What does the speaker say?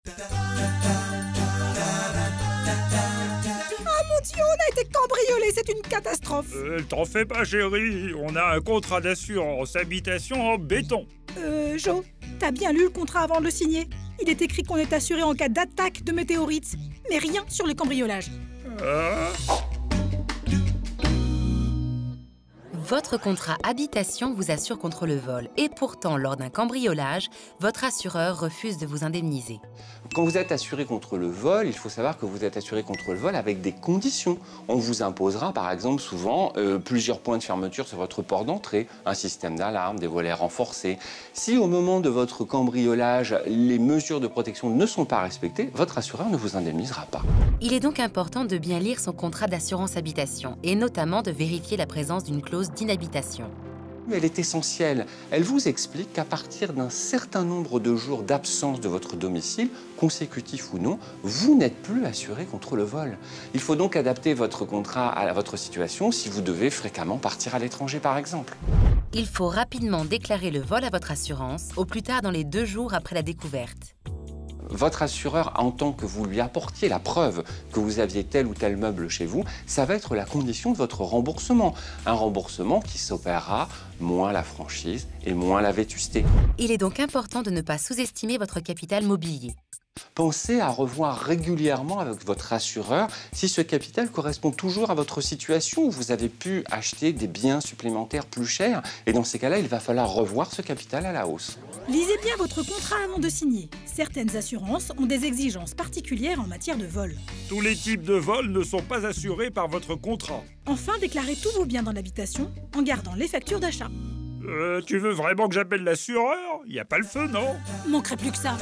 Oh mon Dieu, on a été cambriolés, c'est une catastrophe. T'en fais pas, chérie. On a un contrat d'assurance habitation en béton. Jo, t'as bien lu le contrat avant de le signer? Il est écrit qu'on est assuré en cas d'attaque de météorites, mais rien sur le cambriolage. Votre contrat habitation vous assure contre le vol et pourtant, lors d'un cambriolage, votre assureur refuse de vous indemniser. Quand vous êtes assuré contre le vol, il faut savoir que vous êtes assuré contre le vol avec des conditions. On vous imposera par exemple souvent plusieurs points de fermeture sur votre port d'entrée, un système d'alarme, des volets renforcés. Si au moment de votre cambriolage, les mesures de protection ne sont pas respectées, votre assureur ne vous indemnisera pas. Il est donc important de bien lire son contrat d'assurance habitation et notamment de vérifier la présence d'une clause d'inhabitation. Elle est essentielle. Elle vous explique qu'à partir d'un certain nombre de jours d'absence de votre domicile, consécutif ou non, vous n'êtes plus assuré contre le vol. Il faut donc adapter votre contrat à votre situation si vous devez fréquemment partir à l'étranger, par exemple. Il faut rapidement déclarer le vol à votre assurance, au plus tard dans les 2 jours après la découverte. Votre assureur entend que vous lui apportiez la preuve que vous aviez tel ou tel meuble chez vous. Ça va être la condition de votre remboursement. Un remboursement qui s'opérera moins la franchise et moins la vétusté. Il est donc important de ne pas sous-estimer votre capital mobilier. Pensez à revoir régulièrement avec votre assureur si ce capital correspond toujours à votre situation où vous avez pu acheter des biens supplémentaires plus chers. Et dans ces cas-là, il va falloir revoir ce capital à la hausse. Lisez bien votre contrat avant de signer. Certaines assurances ont des exigences particulières en matière de vol. Tous les types de vols ne sont pas assurés par votre contrat. Enfin, déclarez tous vos biens dans l'habitation en gardant les factures d'achat. Tu veux vraiment que j'appelle l'assureur? Y a pas le feu, non? Manquerait plus que ça.